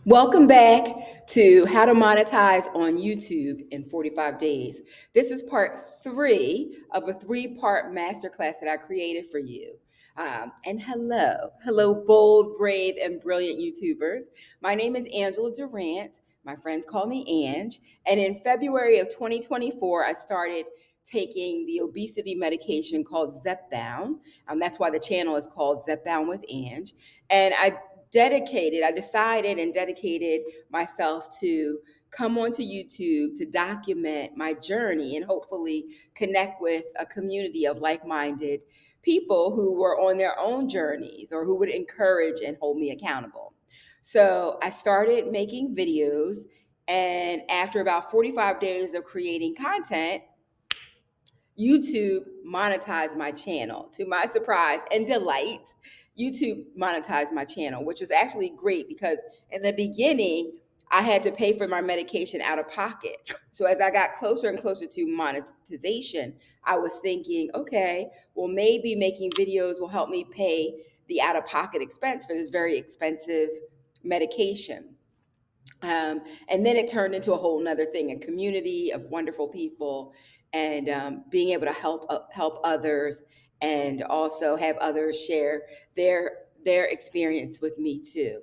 Welcome back to How to Monetize on YouTube in 45 Days. This is part three of a three-part masterclass that I created for you. And hello, bold, brave, and brilliant YouTubers. My name is Angela Durant. My friends call me Ange. And in February of 2024, I started taking the obesity medication called Zepbound. That's why the channel is called Zepbound with Ange. And I decided and dedicated myself to come onto YouTube to document my journey and hopefully connect with a community of like minded people who were on their own journeys or who would encourage and hold me accountable. So I started making videos, and after about 45 days of creating content, YouTube monetized my channel. To my surprise and delight, YouTube monetized my channel, which was actually great because in the beginning, I had to pay for my medication out of pocket. So as I got closer and closer to monetization, I was thinking, okay, well, maybe making videos will help me pay the out of pocket expense for this very expensive medication. And then it turned into a whole nother thing, a community of wonderful people, and being able to help others, and also have others share their experience with me too.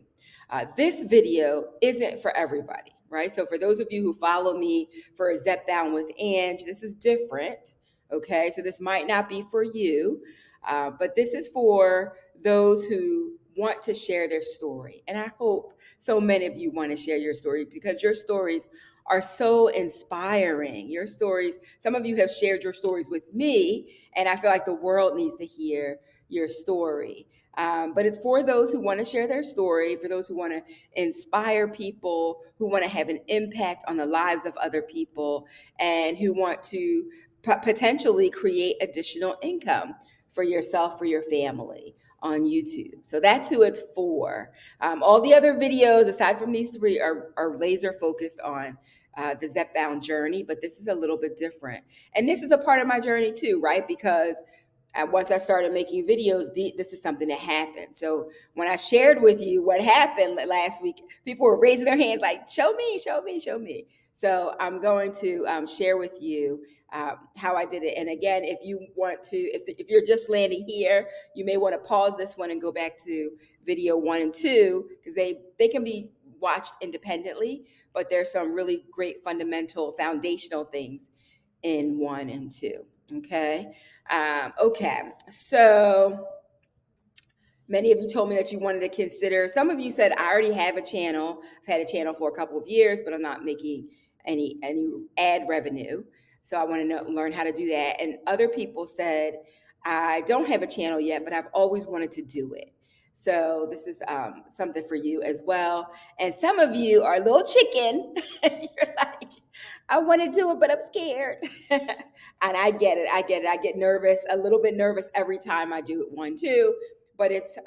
This video isn't for everybody, right? So for those of you who follow me for Zepbound with Ange, this is different. Okay, so this might not be for you, but this is for those who want to share their story. And I hope so many of you want to share your story because your stories are so inspiring. Your stories, some of you have shared your stories with me, and I feel like the world needs to hear your story. But it's for those who want to share their story, for those who want to inspire people, who want to have an impact on the lives of other people, and who want to potentially create additional income for yourself, for your family on YouTube. So that's who it's for. All the other videos, aside from these three, are laser focused on the Zepbound journey, but this is a little bit different. And this is a part of my journey too, right? Because once I started making videos, this is something that happened. So when I shared with you what happened last week, people were raising their hands like, show me, show me, show me. So I'm going to share with you how I did it. And again, if you want to, if you're just landing here, you may want to pause this one and go back to video 1 and 2 because they can be watched independently, but there's some really great fundamental foundational things in 1 and 2. Okay. Okay. So many of you told me that you wanted to consider. Some of you said I already have a channel. I've had a channel for a couple of years, but I'm not making any ad revenue. So I want to learn how to do that. And other people said I don't have a channel yet, but I've always wanted to do it. So this is something for you as well. And some of you are a little chicken. You're like, I want to do it, but I'm scared. And I get it. I get it. I get nervous, a little bit nervous every time I do it 1, 2. But it's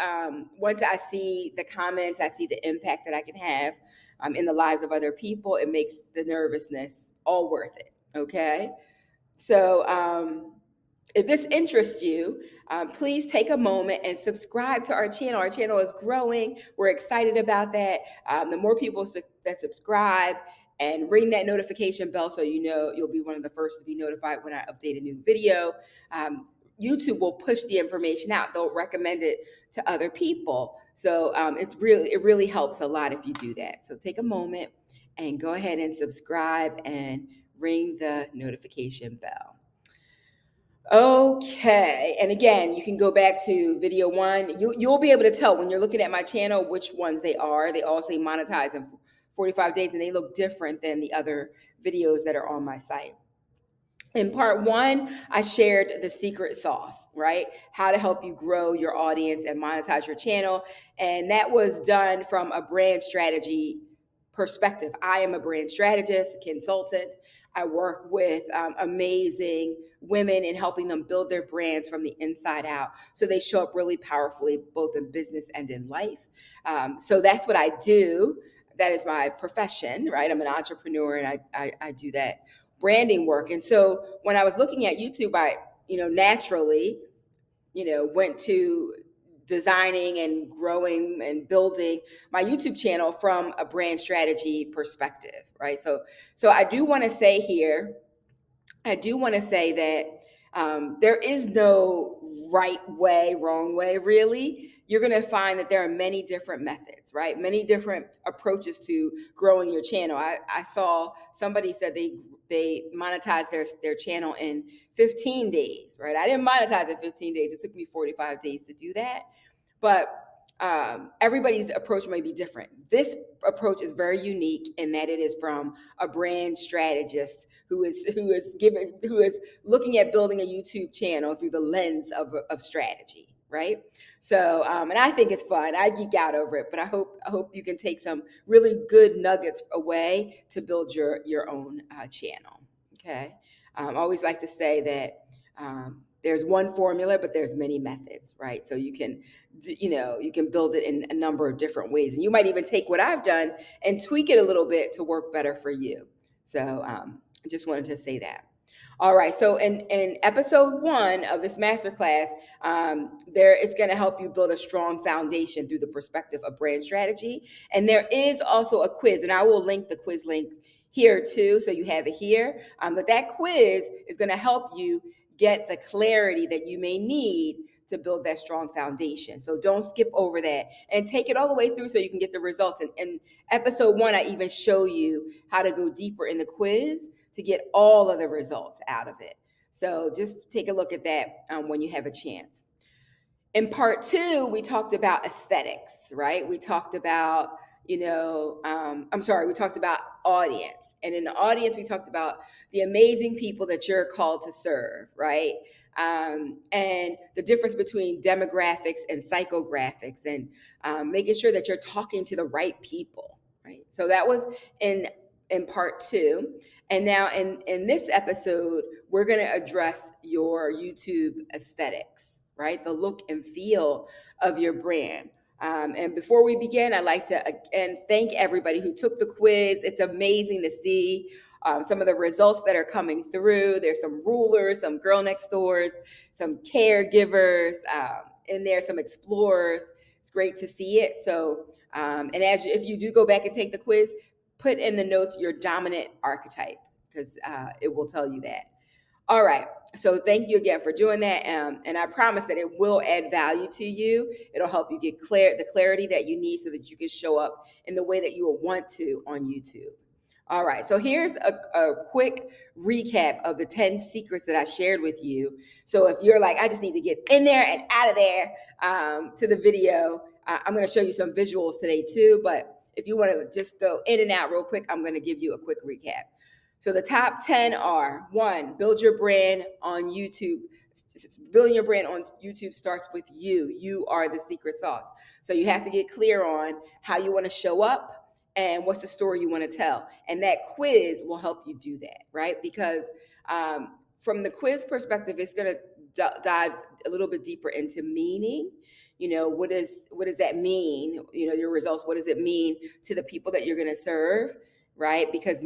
once I see the comments, I see the impact that I can have in the lives of other people, it makes the nervousness all worth it. Okay. So if this interests you, please take a moment and subscribe to our channel. Our channel is growing. We're excited about that. The more people that subscribe and ring that notification bell so you know you'll be one of the first to be notified when I update a new video. YouTube will push the information out. They'll recommend it to other people. So it really helps a lot if you do that. So take a moment and go ahead and subscribe and ring the notification bell. Okay, and again, you can go back to video 1. You'll be able to tell when you're looking at my channel which ones they are. They all say monetize in 45 days, and they look different than the other videos that are on my site. In part 1, I shared the secret sauce, right? How to help you grow your audience and monetize your channel. And that was done from a brand strategy perspective. I am a brand strategist, consultant. I work with amazing women in helping them build their brands from the inside out so they show up really powerfully both in business and in life. So that's what I do. That is my profession, right? I'm an entrepreneur, and I do that branding work. And so when I was looking at YouTube, I naturally went to designing and growing and building my YouTube channel from a brand strategy perspective, right? So I do want to say here, I do want to say that there is no right way, wrong way, really. You're going to find that there are many different methods, right? Many different approaches to growing your channel. I saw somebody said they monetized their channel in 15 days, right? I didn't monetize in 15 days. It took me 45 days to do that. But everybody's approach may be different. This approach is very unique in that it is from a brand strategist who is looking at building a YouTube channel through the lens of strategy, right? So, and I think it's fun. I geek out over it, but I hope you can take some really good nuggets away to build your own channel. Okay, I always like to say that. There's one formula, but there's many methods, right? So you can build it in a number of different ways, and you might even take what I've done and tweak it a little bit to work better for you. So I just wanted to say that. All right, so in episode 1 of this masterclass, there it's going to help you build a strong foundation through the perspective of brand strategy, and there is also a quiz, and I will link the quiz link here too, so you have it here. But that quiz is going to help you get the clarity that you may need to build that strong foundation. So don't skip over that and take it all the way through so you can get the results. And in episode 1, I even show you how to go deeper in the quiz to get all of the results out of it. So just take a look at that when you have a chance. In part 2, we talked about aesthetics, right? We talked about, we talked about audience. And in the audience, we talked about the amazing people that you're called to serve, right? And the difference between demographics and psychographics, and making sure that you're talking to the right people, right? So that was in part 2. And now in this episode, we're going to address your YouTube aesthetics, right? The look and feel of your brand. And before we begin, I'd like to again thank everybody who took the quiz. It's amazing to see some of the results that are coming through. There's some rulers, some girl next doors, some caregivers in there, some explorers. It's great to see it. So, and if you do go back and take the quiz, put in the notes your dominant archetype, because it will tell you that. All right. So thank you again for doing that. And I promise that it will add value to you. It'll help you get the clarity that you need so that you can show up in the way that you will want to on YouTube. All right. So here's a quick recap of the 10 secrets that I shared with you. So if you're like, I just need to get in there and out of there to the video, I'm going to show you some visuals today too. But if you want to just go in and out real quick, I'm going to give you a quick recap. So the top 10 are: 1, build your brand on YouTube. Building your brand on YouTube starts with you. You are the secret sauce. So you have to get clear on how you want to show up and what's the story you want to tell. And that quiz will help you do that, right? Because from the quiz perspective, it's going to dive a little bit deeper into meaning. What does that mean? Your results, what does it mean to the people that you're going to serve, right? Because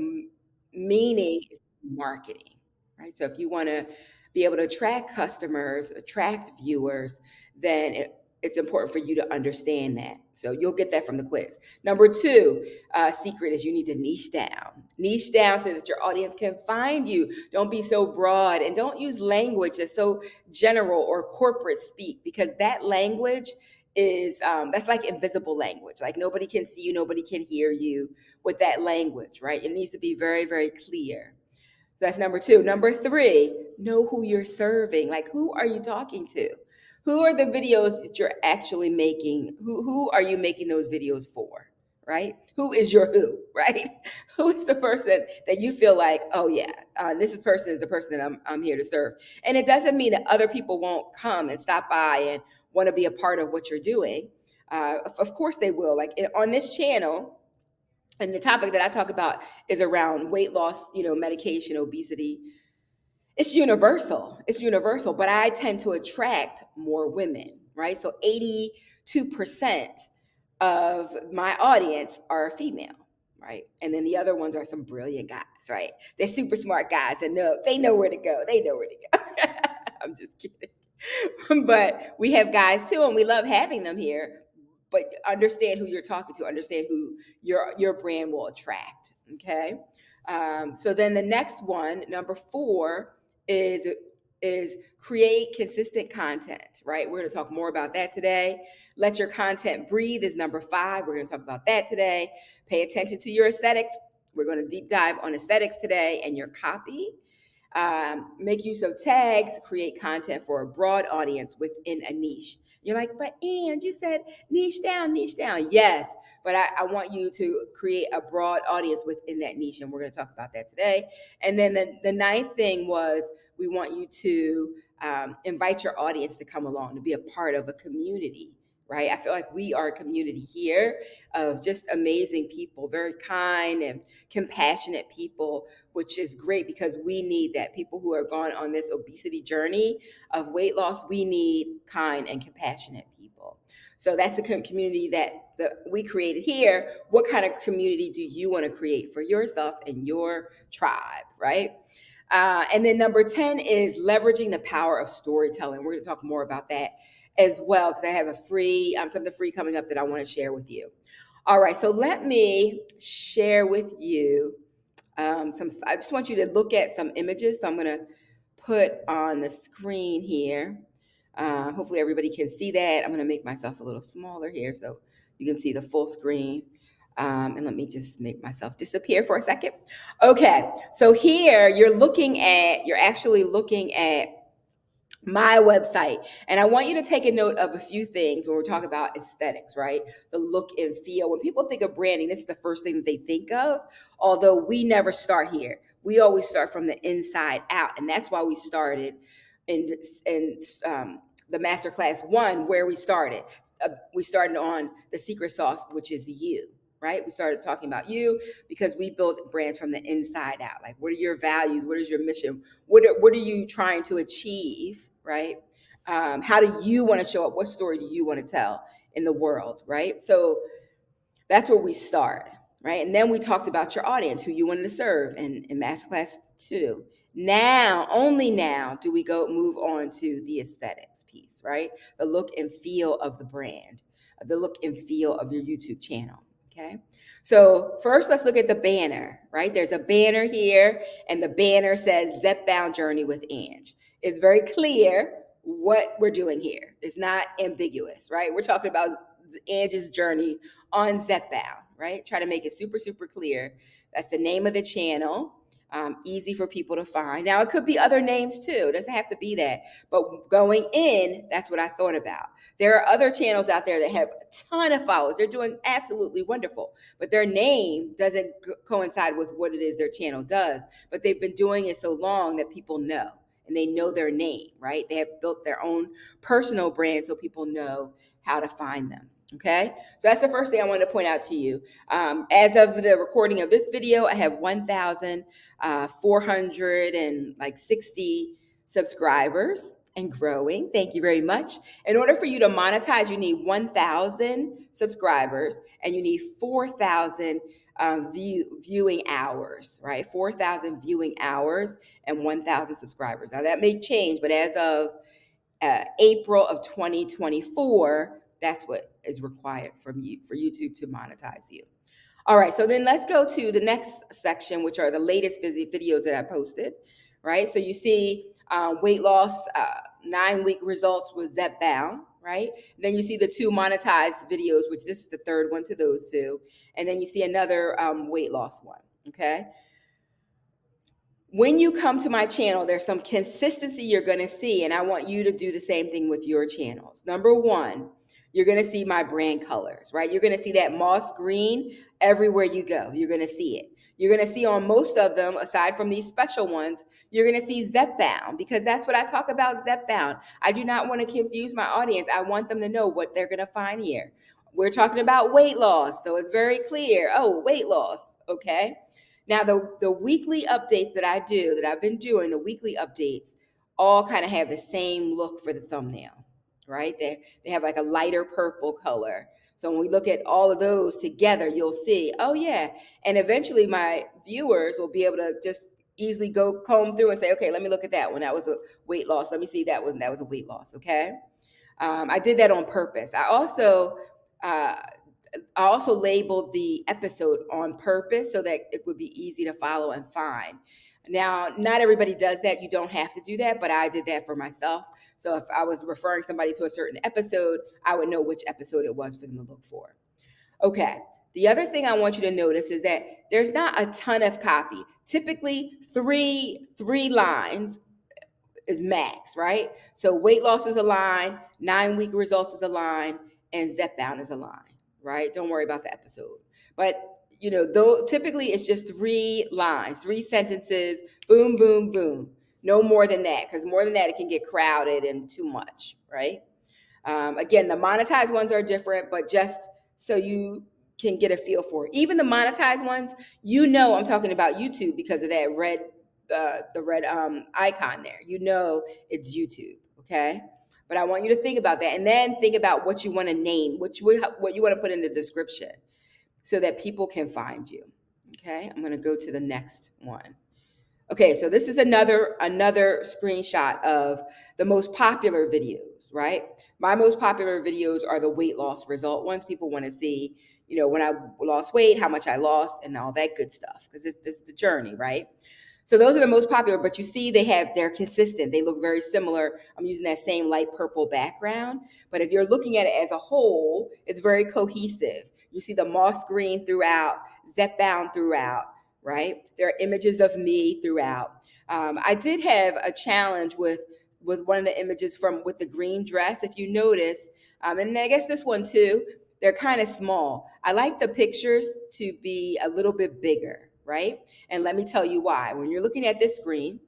meaning is marketing, right? So if you want to be able to attract customers, attract viewers, then it's important for you to understand that. So you'll get that from the quiz. Number 2, secret is you need to niche down so that your audience can find you. Don't be so broad, and don't use language that's so general or corporate speak, because that language is that's like invisible language. Like nobody can see you, nobody can hear you with that language, right? It needs to be very, very clear. So that's number 2. Number 3, know who you're serving. Like, who are you talking to? Who are the videos that you're actually making? Who are you making those videos for, right? Who is your who, right? Who is the person that you feel like, oh yeah, this person is the person that I'm here to serve. And it doesn't mean that other people won't come and stop by and want to be a part of what you're doing. Of course they will. Like on this channel, and the topic that I talk about is around weight loss, medication, obesity. It's universal, but I tend to attract more women, right? So 82% of my audience are female, right? And then the other ones are some brilliant guys, right? They're super smart guys and they know where to go. I'm just kidding. But we have guys too, and we love having them here. But understand who you're talking to, understand who your brand will attract. Okay. So then the next one, number 4, is create consistent content, right? We're going to talk more about that today. Let your content breathe is number 5. We're going to talk about that today. Pay attention to your aesthetics. We're going to deep dive on aesthetics today and your copy. Make use of tags, create content for a broad audience within a niche. You're like, but and you said niche down, niche down. Yes, but I want you to create a broad audience within that niche, and we're going to talk about that today. And then the ninth thing was we want you to invite your audience to come along, to be a part of a community, right? I feel like we are a community here of just amazing people, very kind and compassionate people, which is great because we need that. People who are gone on this obesity journey of weight loss, we need kind and compassionate people. So that's the community that we created here. What kind of community do you want to create for yourself and your tribe, right? And then number 10 is leveraging the power of storytelling. We're going to talk more about that as well because I have a free something free coming up that I want to share with you. All right, so let me share with you I just want you to look at some images. So I'm going to put on the screen here. Hopefully everybody can see that. I'm going to make myself a little smaller here so you can see the full screen. And let me just make myself disappear for a second. Okay, so here you're actually looking at my website. And I want you to take a note of a few things when we're talking about aesthetics, right? The look and feel. When people think of branding, this is the first thing that they think of, although we never start here. We always start from the inside out. And that's why we started in the Masterclass 1, where we started. We started on the secret sauce, which is you. Right? We started talking about you because we build brands from the inside out. Like, what are your values? What is your mission? What are you trying to achieve? Right? How do you want to show up? What story do you want to tell in the world? Right? So that's where we start. Right? And then we talked about your audience, who you wanted to serve in Masterclass 2. Now, only now do we move on to the aesthetics piece, right? The look and feel of the brand, the look and feel of your YouTube channel. Okay, so first let's look at the banner, right? There's a banner here, and the banner says Zepbound Journey with Ange. It's very clear what we're doing here. It's not ambiguous, right? We're talking about Ange's journey on Zepbound, right? Try to make it super, super clear. That's the name of the channel. Easy for people to find. Now, it could be other names too. It doesn't have to be that. But going in, that's what I thought about. There are other channels out there that have a ton of followers. They're doing absolutely wonderful. But their name doesn't coincide with what it is their channel does. But they've been doing it so long that people know. And they know their name, right? They have built their own personal brand so people know how to find them. Okay, so that's the first thing I wanted to point out to you. As of the recording of this video, I have 1,460 subscribers and growing. Thank you very much. In order for you to monetize, you need 1,000 subscribers and you need 4,000 viewing hours, right? 4,000 viewing hours and 1,000 subscribers. Now that may change, but as of April of 2024, that's what is required from you for YouTube to monetize you. All right, so then let's go to the next section, which are the latest videos that I posted, right? So you see weight loss, 9-week results with Zepbound, right? And then you see the 2 monetized videos, which this is the third one to those 2. And then you see another weight loss one, okay? When you come to my channel, there's some consistency you're going to see, and I want you to do the same thing with your channels. Number 1, you're going to see my brand colors, right? You're going to see that moss green everywhere you go. You're going to see it. You're going to see on most of them, aside from these special ones, you're going to see Zepbound, because that's what I talk about, Zepbound. I do not want to confuse my audience. I want them to know what they're going to find here. We're talking about weight loss, so it's very clear. Oh, weight loss, okay? Now, the weekly updates that I do, that I've been doing, the weekly updates, all kind of have the same look for the thumbnail, right? They have like a lighter purple color. So when we look at all of those together, you'll see, oh yeah. And eventually my viewers will be able to just easily go comb through and say, okay, let me look at that one. That was a weight loss. Let me see that one. That was a weight loss. Okay. I did that on purpose. Uh, I also labeled the episode on purpose so that it would be easy to follow and find. Now, not everybody does that. You don't have to do that, but I did that for myself. So if I was referring somebody to a certain episode, I would know which episode it was for them to look for. Okay. The other thing I want you to notice is that there's not a ton of copy. Typically, three lines is max, right? So weight loss is a line, 9-week results is a line, and Zepbound is a line, right? Don't worry about the episode. But though typically it's just 3 lines, 3 sentences, boom, boom, boom. No more than that, because more than that it can get crowded and too much, right? Again, the monetized ones are different, but just so you can get a feel for it. Even the monetized ones, I'm talking about YouTube because of that red, the red icon there. It's YouTube, okay? But I want you to think about that, and then think about what you want to name, what you want to put in the description, so that people can find you. Okay, I'm going to go to the next one. Okay, so this is another screenshot of the most popular videos, right? My most popular videos are the weight loss result ones. People want to see, when I lost weight, how much I lost, and all that good stuff, because this is the journey, right? So those are the most popular, but you see they're consistent. They look very similar. I'm using that same light purple background, but if you're looking at it as a whole, it's very cohesive. You see the moss green throughout, Zepbound throughout, right? There are images of me throughout. I did have a challenge with one of the images with the green dress. If you notice, and I guess this one too, they're kind of small. I like the pictures to be a little bit bigger, right? And let me tell you why. When you're looking at this screen,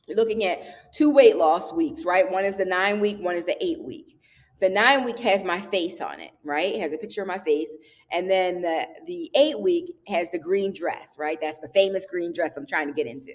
you're looking at 2 weight loss weeks, right? One is the 9-week, one is the 8-week. The 9-week has my face on it, right? It has a picture of my face. And then the 8-week has the green dress, right? That's the famous green dress I'm trying to get into.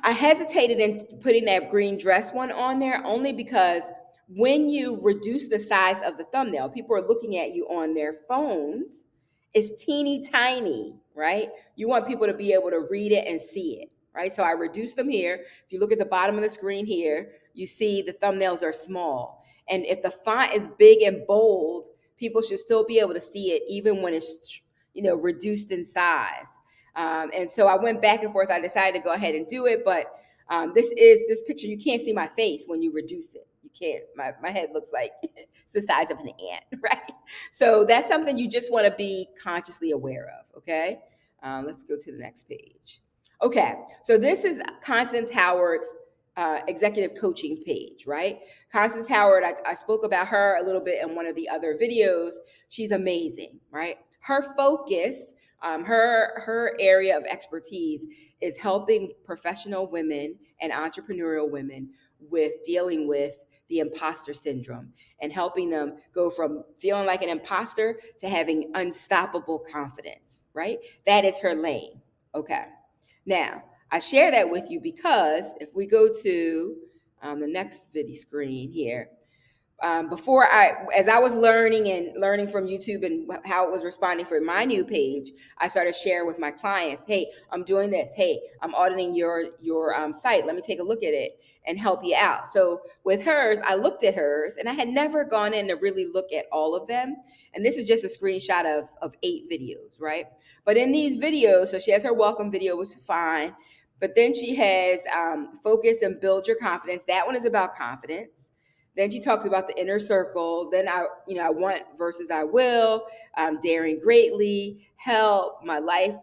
I hesitated in putting that green dress one on there only because when you reduce the size of the thumbnail, people are looking at you on their phones. It's teeny tiny, right? You want people to be able to read it and see it, right? So I reduced them here. If you look at the bottom of the screen here, you see the thumbnails are small. And if the font is big and bold, people should still be able to see it even when it's, reduced in size. And so I went back and forth. I decided to go ahead and do it, but this picture, you can't see my face when you reduce it. You can't. My head looks like it's the size of an ant, right? So that's something you just want to be consciously aware of, okay? Let's go to the next page. Okay, so this is Constance Howard's executive coaching page, right? Constance Howard, I spoke about her a little bit in one of the other videos. She's amazing, right? Her focus, her area of expertise is helping professional women and entrepreneurial women with dealing with the imposter syndrome and helping them go from feeling like an imposter to having unstoppable confidence, right? That is her lane. Okay. Now, I share that with you because if we go to the next video screen here, as I was learning from YouTube and how it was responding for my new page, I started sharing with my clients, hey, I'm doing this. Hey, I'm auditing your site. Let me take a look at it and help you out. So with hers, I looked at hers and I had never gone in to really look at all of them. And this is just a screenshot of 8 videos, right? But in these videos, so she has her welcome video, was fine. But then she has focus and build your confidence. That one is about confidence. Then she talks about the inner circle. Then I want versus I will, daring greatly, help, my life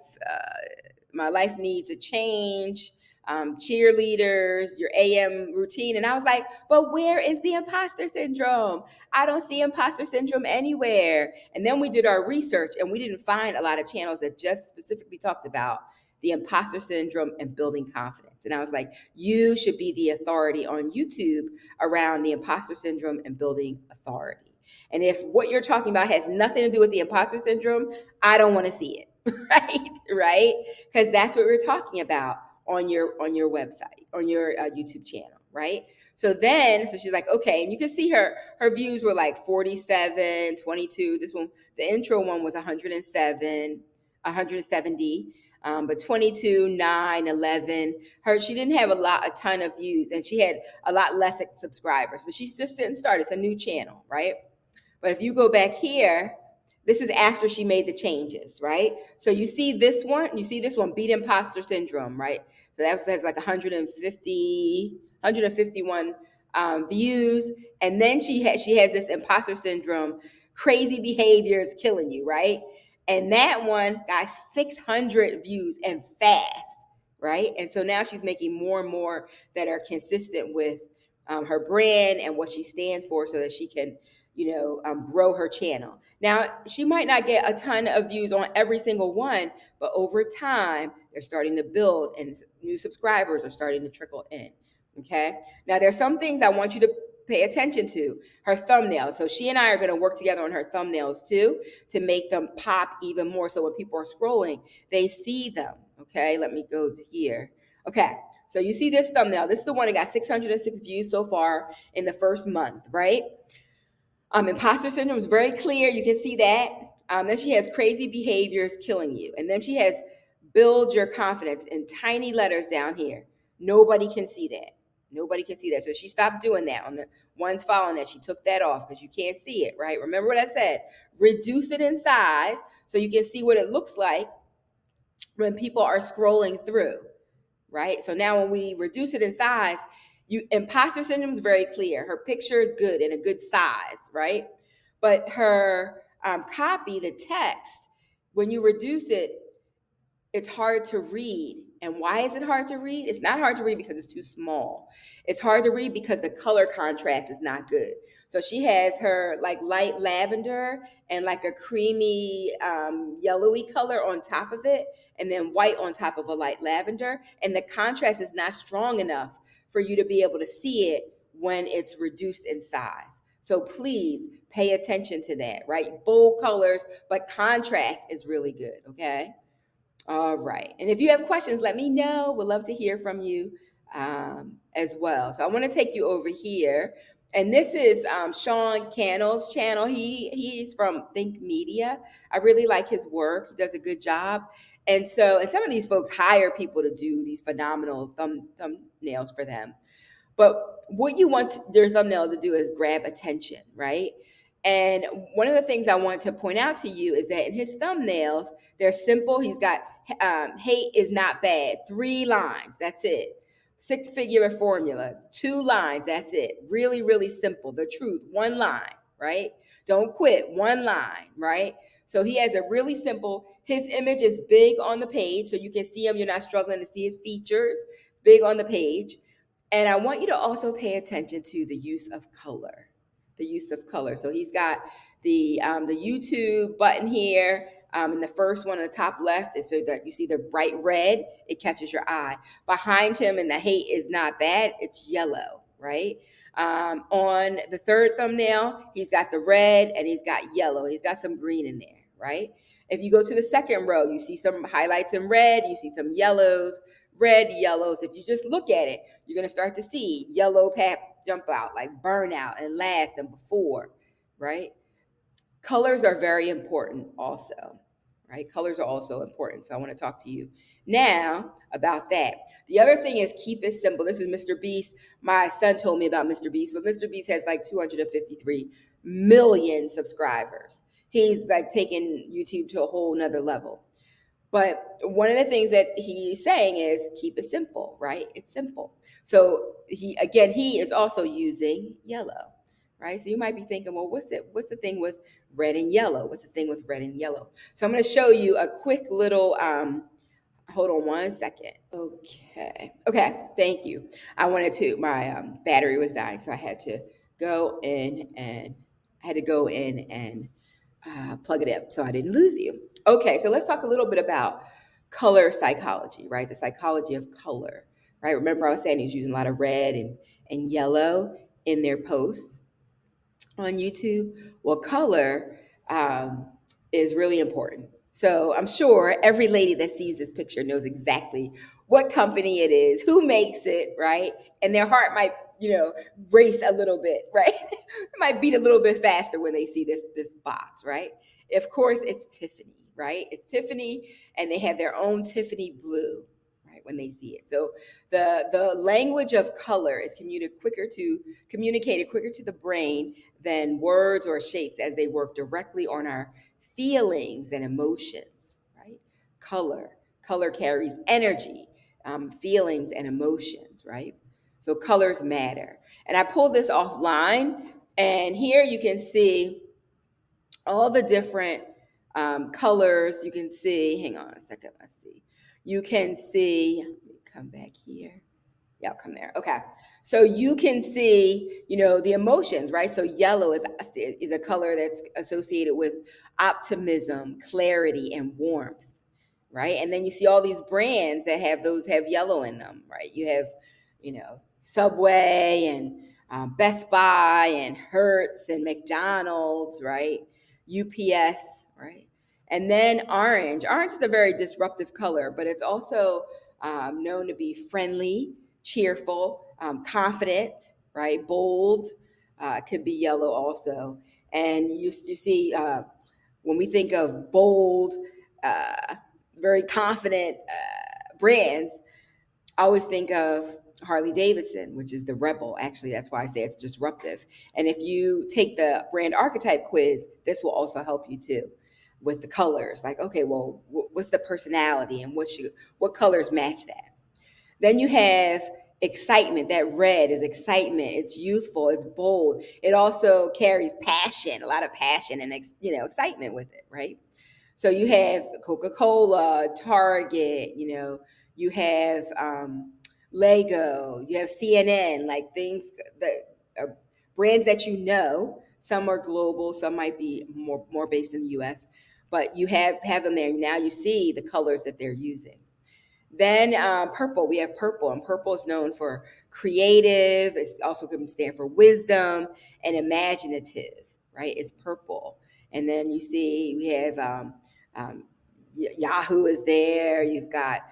needs a change, cheerleaders, your AM routine. And I was like, but where is the imposter syndrome? I don't see imposter syndrome anywhere. And then we did our research and we didn't find a lot of channels that just specifically talked about the imposter syndrome and building confidence. And I was like, you should be the authority on YouTube around the imposter syndrome and building authority. And if what you're talking about has nothing to do with the imposter syndrome, I don't want to see it, right? Because that's what we're talking about on your website, on your YouTube channel, right? So she's like, okay, and you can see her views were like 47, 22. This one, the intro one was 107, 170. but 22, 9, 11. She didn't have a ton of views, and she had a lot less subscribers, but she just didn't start. It's a new channel, right? But if you go back here, this is after she made the changes, right? So you see this one, Beat Imposter Syndrome, right? So that has like 151 views. And then she has this imposter syndrome, crazy behaviors killing you, right? And that one got 600 views and fast, right? And so now she's making more and more that are consistent with her brand and what she stands for, so that she can grow her channel. Now, she might not get a ton of views on every single one, but over time, they're starting to build and new subscribers are starting to trickle in. Okay. Now, there's some things I want you to pay attention to. Her thumbnails. So she and I are going to work together on her thumbnails too, to make them pop even more. So when people are scrolling, they see them. Okay. Let me go here. Okay. So you see this thumbnail. This is the one that got 606 views so far in the first month, right? Imposter syndrome is very clear. You can see that. Then she has crazy behaviors killing you. And then she has build your confidence in tiny letters down here. Nobody can see that. Nobody can see that. So she stopped doing that on the ones following that. She took that off because you can't see it, right? Remember what I said? Reduce it in size so you can see what it looks like when people are scrolling through, right? So now when we reduce it in size, imposter syndrome is very clear. Her picture is good and a good size, right? But her copy, the text, when you reduce it, it's hard to read. And why is it hard to read? It's not hard to read because it's too small. It's hard to read because the color contrast is not good. So she has her like light lavender and like a creamy yellowy color on top of it, and then white on top of a light lavender. And the contrast is not strong enough for you to be able to see it when it's reduced in size. So please pay attention to that, right? Bold colors, but contrast is really good, okay? All right. And if you have questions, let me know. We'd love to hear from you as well. So I want to take you over here. And this is Sean Cannell's channel. He's from Think Media. I really like his work. He does a good job. And some of these folks hire people to do these phenomenal thumbnails for them. But what you want their thumbnail to do is grab attention, right? And one of the things I want to point out to you is that in his thumbnails, they're simple. He's got hate is not bad, 3 lines, that's it. 6-figure formula, 2 lines, that's it. Really, really simple. The truth, 1 line, right? Don't quit, 1 line, right? So he has a really simple, his image is big on the page, so you can see him. You're not struggling to see his features. It's big on the page. And I want you to also pay attention to the use of color. The use of color. So he's got the YouTube button here. And the first one on the top left is so that you see the bright red, it catches your eye. Behind him, and the hate is not bad, it's yellow, right? On the third thumbnail, he's got the red and he's got yellow and he's got some green in there, right? If you go to the second row, you see some highlights in red, you see some yellows, red, yellows. If you just look at it, you're going to start to see yellow jump out, like burnout and last and before, right? Colors are very important also, right? Colors are also important. So I want to talk to you now about that. The other thing is keep it simple. This is Mr. Beast. My son told me about Mr. Beast, but Mr. Beast has like 253 million subscribers. He's like taking YouTube to a whole nother level. But one of the things that he's saying is keep it simple, right? It's simple. So he is also using yellow, right? So you might be thinking, well, what's the thing with red and yellow? What's the thing with red and yellow? So I'm going to show you a quick little, hold on one second. Okay, thank you. My battery was dying, so I had to go in and plug it in so I didn't lose you. Okay, so let's talk a little bit about color psychology, right? The psychology of color, right? Remember I was saying he was using a lot of red and yellow in their posts on YouTube. Well, color is really important. So I'm sure every lady that sees this picture knows exactly what company it is, who makes it, right? And their heart might race a little bit, right? It might beat a little bit faster when they see this box, right? Of course, it's Tiffany, right? It's Tiffany, and they have their own Tiffany blue, right? When they see it, so the language of color is communicated quicker to the brain than words or shapes, as they work directly on our feelings and emotions, right? Color carries energy, feelings and emotions, right? So colors matter. And I pulled this offline, and here you can see all the different colors. You can see, hang on a second, let's see. You can see, let me come back here. Yeah, I'll come there. Okay. So you can see, the emotions, right? So yellow is a color that's associated with optimism, clarity, and warmth, right? And then you see all these brands that have yellow in them, right? You have, Subway and Best Buy and Hertz and McDonald's, right? UPS, right? And then orange. Orange is a very disruptive color, but it's also known to be friendly, cheerful, confident, right? Bold, could be yellow also. And you see, when we think of bold, uh, very confident brands, I always think of Harley Davidson, which is the rebel. Actually, that's why I say it's disruptive. And if you take the brand archetype quiz, this will also help you too with the colors. Like, okay, well, what's the personality, and what colors match that? Then you have excitement. That red is excitement. It's youthful. It's bold. It also carries passion, a lot of passion and excitement with it, right? So you have Coca-Cola, Target. You have Lego. You have CNN. Like things that brands that Some are global. Some might be more based in the U.S. But you have them there. Now you see the colors that they're using. Then purple, we have purple, and purple is known for creative. It's also going to stand for wisdom and imaginative, right? It's purple. And then you see we have um, Yahoo is there. You've got,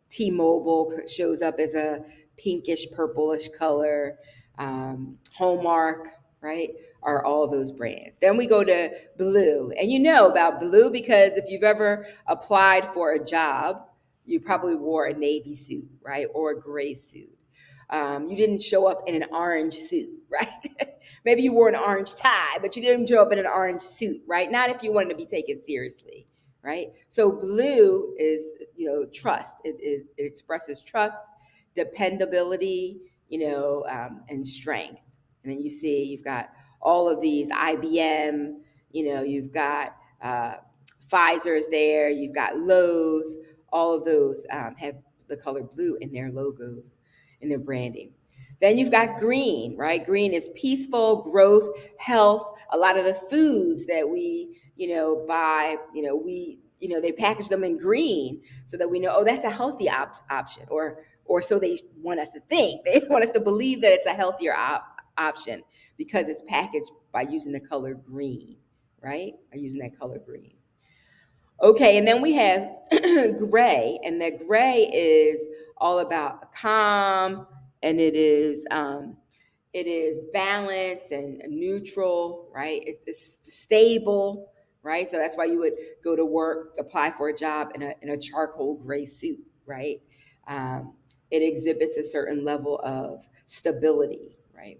T-Mobile shows up as a pinkish purplish color. Hallmark, right? Are all those brands. Then we go to blue. And you know about blue because if you've ever applied for a job, you probably wore a navy suit, right? Or a gray suit. You didn't show up in an orange suit, right? Maybe you wore an orange tie, but you didn't show up in an orange suit, right? Not if you wanted to be taken seriously, right? So blue is, trust. It expresses trust, dependability, and strength. And then you see you've got all of these IBM, you've got Pfizer's there, you've got Lowe's, all of those have the color blue in their logos, in their branding. Then you've got green, right? Green is peaceful, growth, health. A lot of the foods that we, buy, they package them in green so that we know, oh, that's a healthy option, or so they want us to think. They want us to believe that it's a healthier option because it's packaged by using the color green, right? By using that color green. Okay, and then we have gray, and the gray is all about calm, and it is balance and neutral, right? It's stable, right? So that's why you would go to work, apply for a job in a charcoal gray suit, right? It exhibits a certain level of stability, right?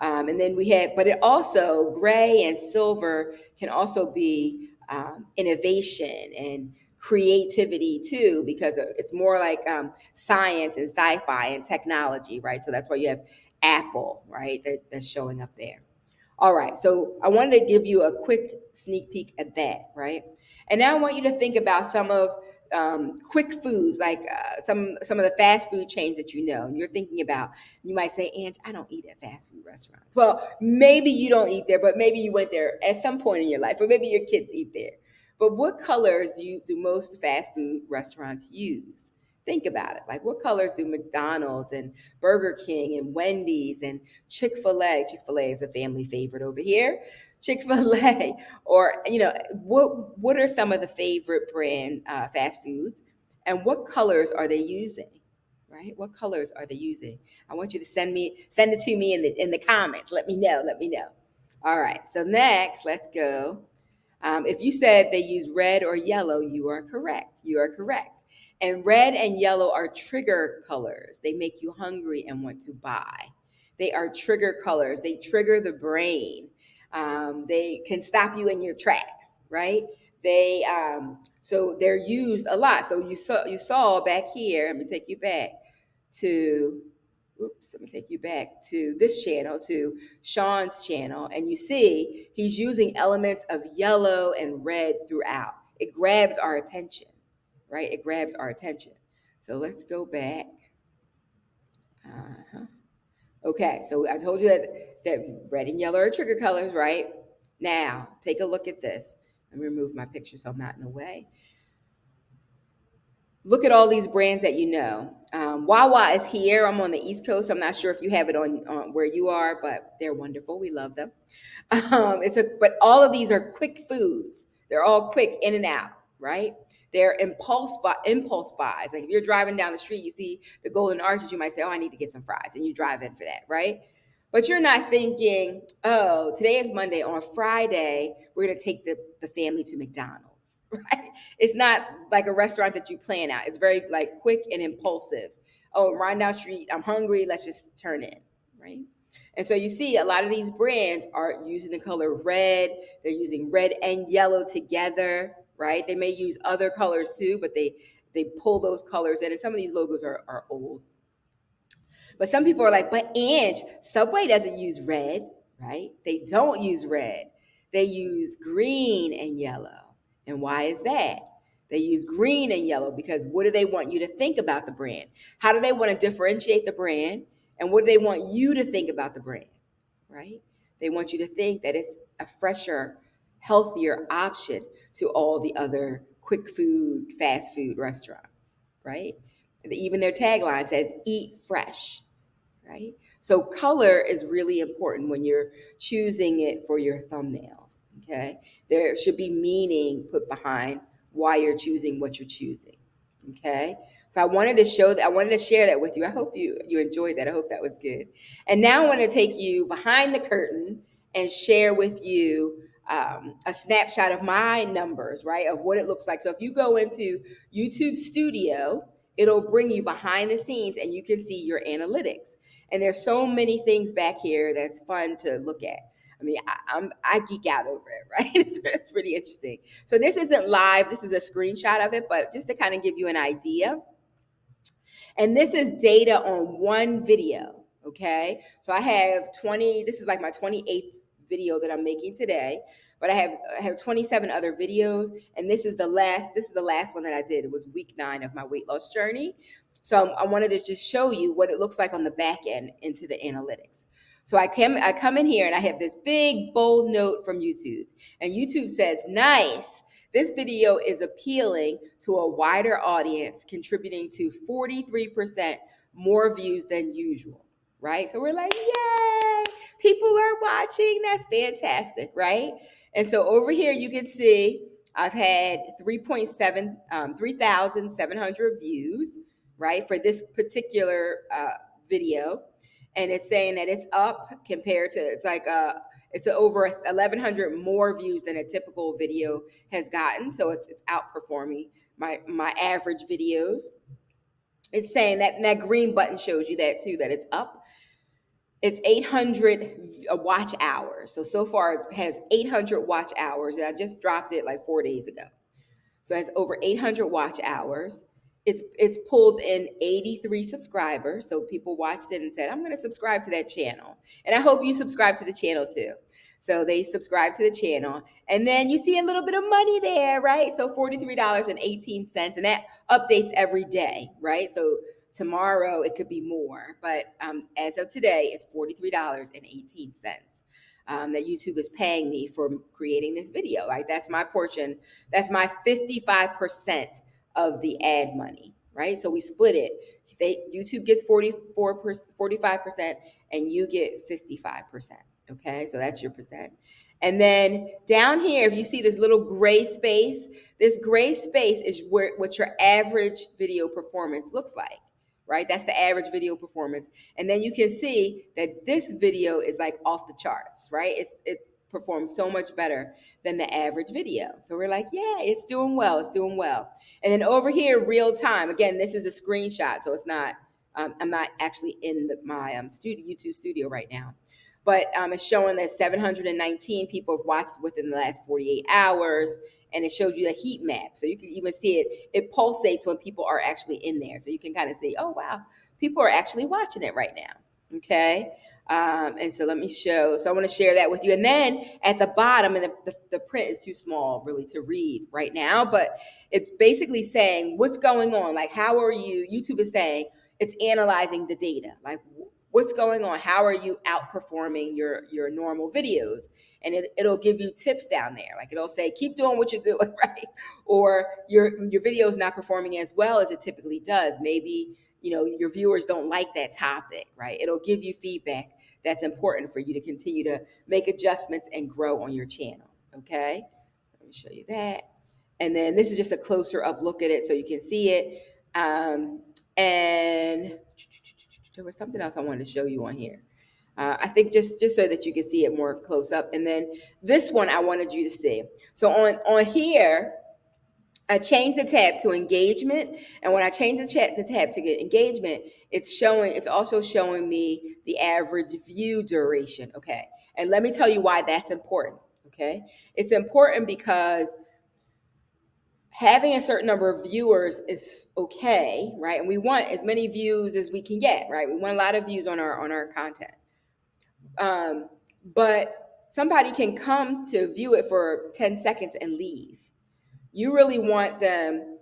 And then but it also, gray and silver can also be innovation and creativity too, because it's more like science and sci-fi and technology, right? So that's why you have Apple, right? That's showing up there. All right, so I wanted to give you a quick sneak peek at that, right? And now I want you to think about some of quick foods, like some of the fast food chains that and you're thinking about. You might say, Ange, I don't eat at fast food restaurants. Well, maybe you don't eat there, but maybe you went there at some point in your life, or maybe your kids eat there. But what colors do most fast food restaurants use? Think about it. Like, what colors do McDonald's and Burger King and Wendy's and Chick-fil-A? Chick-fil-A is a family favorite over here. Chick-fil-A, or what are some of the favorite brand fast foods, and what colors are they using? right? What colors are they using? I want you to send it to me in the comments. Let me know. Let me know. All right. So next, let's go. If you said they use red or yellow, you are correct. You are correct. And red and yellow are trigger colors. They make you hungry and want to buy. They are trigger colors. They trigger the brain. They can stop you in your tracks, right? So they're used a lot. So you saw back here. Let me take you back to let me take you back to this channel, to Sean's channel, and you see he's using elements of yellow and red throughout. It grabs our attention, right? It grabs our attention. So let's go back. Uh-huh. Okay, so I told you that red and yellow are trigger colors, right? Now, take a look at this. Let me remove my picture so I'm not in the way. Look at all these brands that you know. Wawa is here. I'm on the East Coast. I'm not sure if you have it on where you are, but they're wonderful. We love them. But all of these are quick foods. They're all quick in and out, right? They're impulse buys. Like if you're driving down the street, you see the Golden Arches, you might say, "Oh, I need to get some fries," and you drive in for that, right? But you're not thinking, "Oh, today is Monday. On Friday, we're gonna take the family to McDonald's," right? It's not like a restaurant that you plan out. It's very like quick and impulsive. Oh, right down the street, I'm hungry. Let's just turn in, right? And so you see a lot of these brands are using the color red. They're using red and yellow together, right? They may use other colors too, but they pull those colors in. And some of these logos are old. But some people are like, but Ange, Subway doesn't use red, right? They don't use red. They use green and yellow. And why is that? They use green and yellow because what do they want you to think about the brand? How do they want to differentiate the brand? And what do they want you to think about the brand, right? They want you to think that it's a fresher, healthier option to all the other quick food, fast food restaurants, right? Even their tagline says, eat fresh, right? So color is really important when you're choosing it for your thumbnails, okay? There should be meaning put behind why you're choosing what you're choosing, okay? So I wanted to share that with you. I hope you enjoyed that. I hope that was good. And now I want to take you behind the curtain and share with you a snapshot of my numbers, right? Of what it looks like. So if you go into YouTube Studio, it'll bring you behind the scenes and you can see your analytics. And there's so many things back here that's fun to look at. I mean, I geek out over it, right? It's pretty interesting. So this isn't live. This is a screenshot of it, but just to kind of give you an idea. And this is data on one video, okay? So I have 20, this is like my 28th video that I'm making today, but I have 27 other videos, and this is the last one that I did. It was week 9 of my weight loss journey. So I wanted to just show you what it looks like on the back end into the analytics. So I come in here and I have this big bold note from YouTube, and YouTube says, "Nice. This video is appealing to a wider audience, contributing to 43% more views than usual," right? So we're like, yay, people are watching. That's fantastic, right? And so over here, you can see I've had 3,700 views, right, for this particular video. And it's saying that it's up compared to, it's over 1,100 more views than a typical video has gotten. So it's outperforming my average videos. It's saying that green button shows you that too, that it's up. It's 800 watch hours. So far it has 800 watch hours, and I just dropped it like 4 days ago. So it has over 800 watch hours. It's pulled in 83 subscribers. So people watched it and said, "I'm going to subscribe to that channel." And I hope you subscribe to the channel too. So they subscribe to the channel. And then you see a little bit of money there, right? So $43.18. And that updates every day, right? So tomorrow it could be more. But as of today, it's $43.18. That YouTube is paying me for creating this video, right? That's my portion. That's my 55% of the ad money, right? So we split it. YouTube gets 45%, and you get 55%. Okay, so that's your percent. And then down here, if you see this little gray space, this gray space is what your average video performance looks like, right? That's the average video performance. And then you can see that this video is like off the charts, right? It performs so much better than the average video. So we're like, yeah, it's doing well. It's doing well. And then over here, real time. Again, this is a screenshot, so it's not. I'm not actually in my YouTube studio right now, but it's showing that 719 people have watched within the last 48 hours, and it shows you a heat map, so you can even see it. It pulsates when people are actually in there, so you can kind of see, oh wow, people are actually watching it right now. Okay. And so let me show. So I want to share that with you. And then at the bottom, and the print is too small really to read right now, but it's basically saying what's going on. Like, how are you? YouTube is saying it's analyzing the data. Like, what's going on? How are you outperforming your normal videos? And it'll give you tips down there. Like, it'll say, keep doing what you're doing, right? Or your video is not performing as well as it typically does. Maybe your viewers don't like that topic, right? It'll give you feedback that's important for you to continue to make adjustments and grow on your channel. Okay, so let me show you that. And then this is just a closer up look at it so you can see it. And there was something else I wanted to show you on here. I think just so that you can see it more close up. And then this one I wanted you to see. So on here, I changed the tab to engagement, and when I change the tab to get engagement, it's also showing me the average view duration. Okay, and let me tell you why that's important. Okay, it's important because having a certain number of viewers is okay, right? And we want as many views as we can get, right? We want a lot of views on our content, but somebody can come to view it for 10 seconds and leave. You really want them,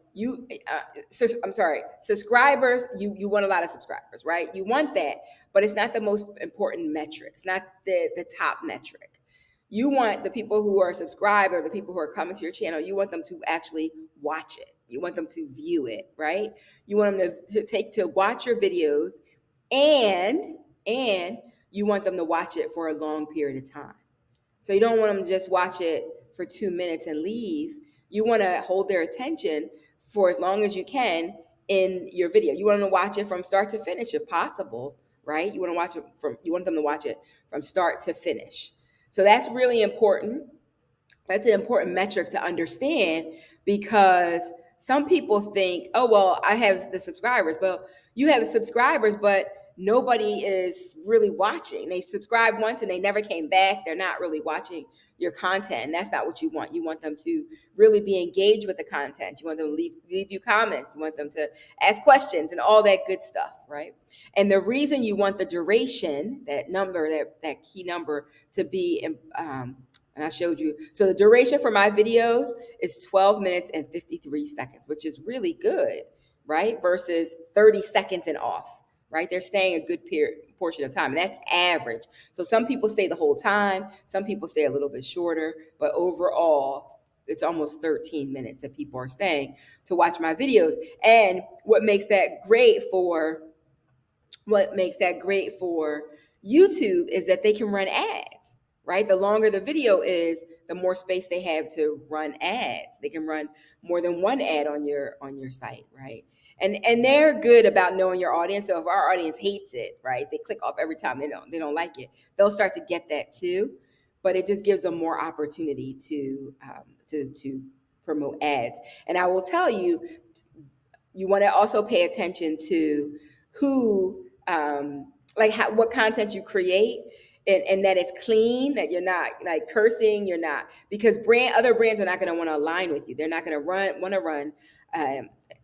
subscribers, you want a lot of subscribers, right? You want that, but it's not the most important metric. It's not the top metric. You want the people who are subscribed, or the people who are coming to your channel, you want them to actually watch it. You want them to view it, right? You want them to watch your videos, and you want them to watch it for a long period of time. So you don't want them to just watch it for 2 minutes and leave. You want to hold their attention for as long as you can in your video. You want them to watch it from start to finish if possible, right? You want them to watch it from start to finish. So that's really important. That's an important metric to understand, because some people think, oh, well, I have the subscribers. But you have subscribers, but nobody is really watching. They subscribed once and they never came back. They're not really watching your content. And that's not what you want. You want them to really be engaged with the content. You want them to leave you comments. You want them to ask questions and all that good stuff, right? And the reason you want the duration, that number, that key number, to be and I showed you. So the duration for my videos is 12 minutes and 53 seconds, which is really good, right? Versus 30 seconds and off, right? They're staying a good portion of time, and that's average. So some people stay the whole time. Some people stay a little bit shorter, but overall, it's almost 13 minutes that people are staying to watch my videos. And what makes that great for YouTube is that they can run ads, right? The longer the video is, the more space they have to run ads. They can run more than one ad on your site, right? And they're good about knowing your audience. So if our audience hates it, right, they click off every time they don't like it, they'll start to get that too. But it just gives them more opportunity to promote ads. And I will tell you, you want to also pay attention to who, what content you create, and that it's clean, that you're not like cursing, because other brands are not going to want to align with you. They're not going to want to run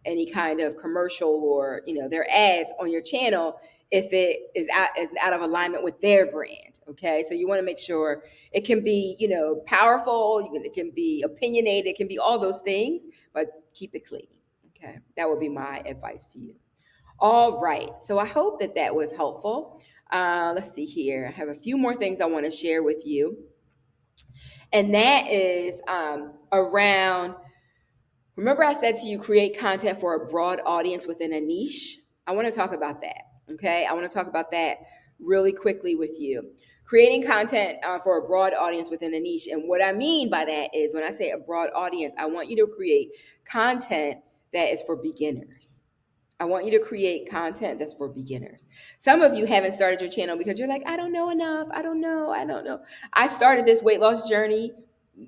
any kind of commercial or their ads on your channel if it is out of alignment with their brand. Okay, so you want to make sure it can be powerful, it can be opinionated, it can be all those things, but keep it clean. Okay, that would be my advice to you. All right, so I hope that was helpful. Let's see here. I have a few more things I want to share with you. And that is around, remember I said to you, create content for a broad audience within a niche? I want to talk about that, okay? I want to talk about that really quickly with you. Creating content for a broad audience within a niche. And what I mean by that is, when I say a broad audience, I want you to create content that is for beginners. I want you to create content that's for beginners. Some of you haven't started your channel because you're like, I don't know enough. I don't know. I started this weight loss journey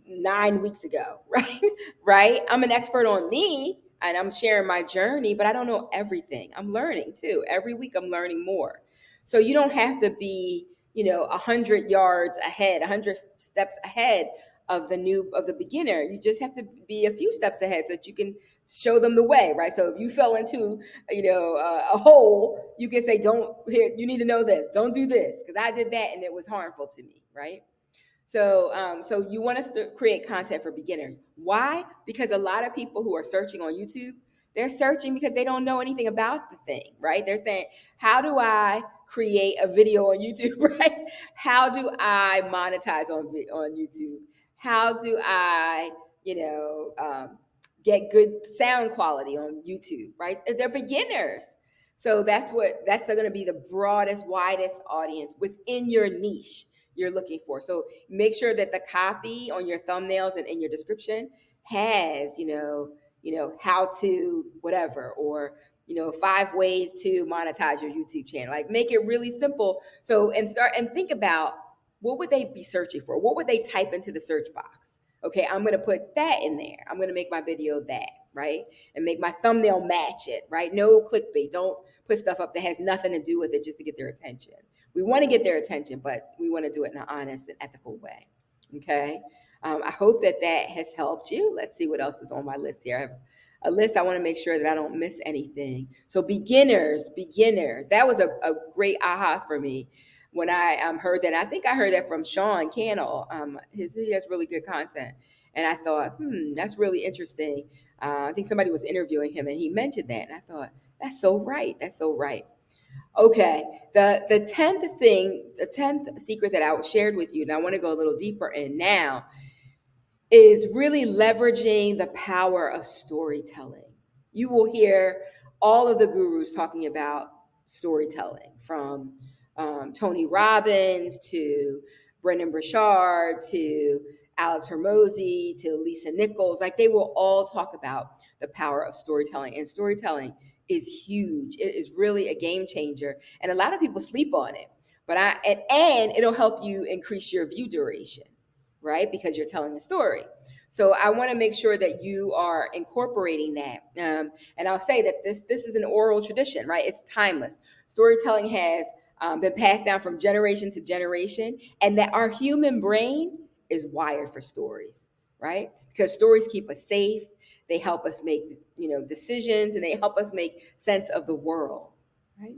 9 weeks ago, right? Right? I'm an expert on me and I'm sharing my journey, but I don't know everything. I'm learning too. Every week I'm learning more. So you don't have to be, 100 yards ahead, 100 steps ahead of the beginner. You just have to be a few steps ahead so that you can show them the way, right? So if you fell into, a hole, you can say, don't, here, you need to know this, don't do this, because I did that and it was harmful to me, right? So you want to create content for beginners. Why? Because a lot of people who are searching on YouTube, they're searching because they don't know anything about the thing, right? They're saying, how do I create a video on YouTube, right? How do I monetize on YouTube? How do I, get good sound quality on YouTube, right? They're beginners. So that's going to be the broadest, widest audience within your niche you're looking for. So make sure that the copy on your thumbnails and in your description has, how to whatever, or 5 ways to monetize your YouTube channel. Like make it really simple. So and think about, what would they be searching for? What would they type into the search box? Okay, I'm gonna put that in there. I'm gonna make my video that, right? And make my thumbnail match it, right? No clickbait. Don't put stuff up that has nothing to do with it just to get their attention. We want to get their attention, but we want to do it in an honest and ethical way. Okay. I hope that has helped you. Let's see what else is on my list here. I have a list. I want to make sure that I don't miss anything. So beginners, that was a great aha for me when I heard that. I think I heard that from Sean Cannell. He has really good content. And I thought, that's really interesting. I think somebody was interviewing him and he mentioned that. And I thought, that's so right. That's so right. Okay, the 10th secret that I shared with you, and I want to go a little deeper in now, is really leveraging the power of storytelling. You will hear all of the gurus talking about storytelling, from Tony Robbins to Brendan Burchard to Alex Hormozy to Lisa Nichols. Like, they will all talk about the power of storytelling, and storytelling is huge. It is really a game changer, and a lot of people sleep on it. But and it'll help you increase your view duration, right? Because you're telling a story. So I want to make sure that you are incorporating that. And I'll say that this is an oral tradition, right? It's timeless. Storytelling has been passed down from generation to generation, and that our human brain is wired for stories, right? Because stories keep us safe. They help us make, decisions, and they help us make sense of the world, right?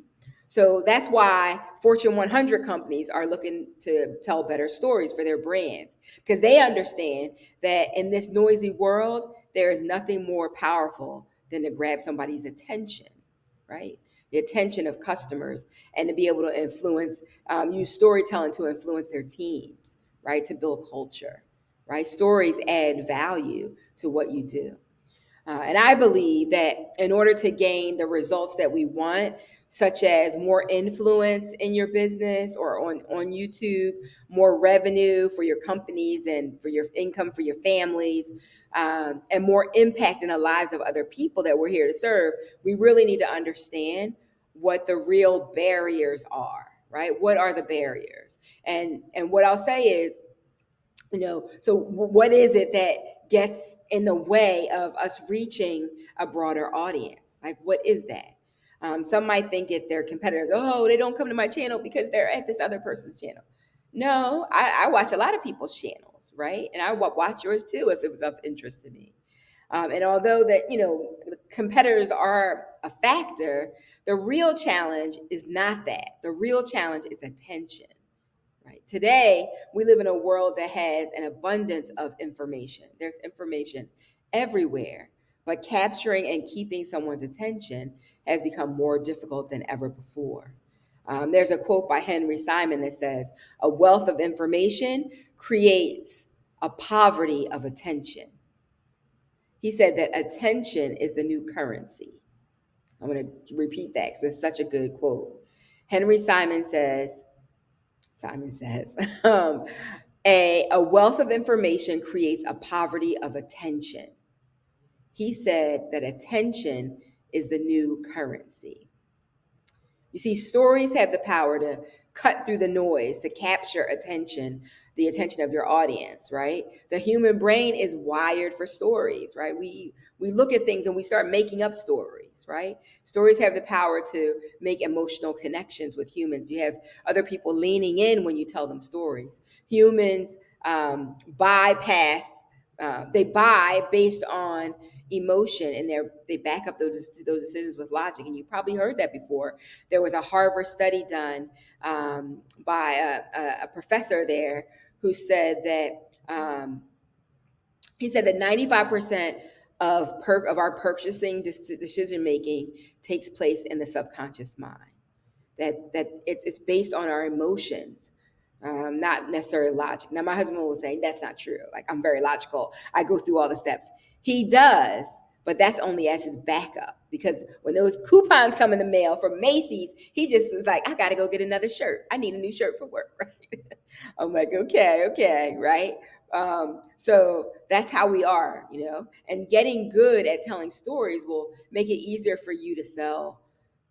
So that's why Fortune 100 companies are looking to tell better stories for their brands, because they understand that in this noisy world, there is nothing more powerful than to grab somebody's attention, right? The attention of customers, and to be able to use storytelling to influence their teams, right? To build culture, right? Stories add value to what you do. And I believe that in order to gain the results that we want, such as more influence in your business or on YouTube, more revenue for your companies and for your income for your families, and more impact in the lives of other people that we're here to serve, we really need to understand what the real barriers are, right? What are the barriers? And what I'll say is, so what is it that gets in the way of us reaching a broader audience? Like, what is that? Some might think it's their competitors. Oh, they don't come to my channel because they're at this other person's channel. No, I watch a lot of people's channels, right? And I watch yours too if it was of interest to me. And although that, competitors are a factor, the real challenge is not that. The real challenge is attention. Right. Today, we live in a world that has an abundance of information. There's information everywhere, but capturing and keeping someone's attention has become more difficult than ever before. There's a quote by Henry Simon that says, "A wealth of information creates a poverty of attention." He said that attention is the new currency. I'm going to repeat that because it's such a good quote. Henry Simon says, a wealth of information creates a poverty of attention. He said that attention is the new currency. You see, stories have the power to cut through the noise, to capture attention, the attention of your audience, right? The human brain is wired for stories, right? We look at things and we start making up stories, right? Stories have the power to make emotional connections with humans. You have other people leaning in when you tell them stories. Humans bypass, they buy based on emotion, and they back up those decisions with logic. And you probably heard that before. There was a Harvard study done by a professor there who said that he said that 95% of our purchasing decision making takes place in the subconscious mind. That it's based on our emotions, not necessarily logic. Now, my husband will say that's not true. Like, I'm very logical. I go through all the steps. He does, but that's only as his backup, because when those coupons come in the mail from Macy's, he just is like, I got to go get another shirt. I need a new shirt for work, right? I'm like, okay, right? So that's how we are, and getting good at telling stories will make it easier for you to sell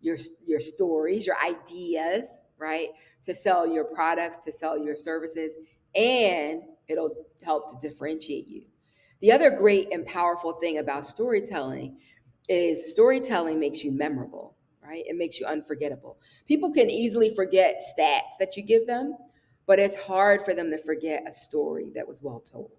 your stories, your ideas, right? To sell your products, to sell your services, and it'll help to differentiate you. The other great and powerful thing about storytelling is storytelling makes you memorable, right? It makes you unforgettable. People can easily forget stats that you give them, but it's hard for them to forget a story that was well told.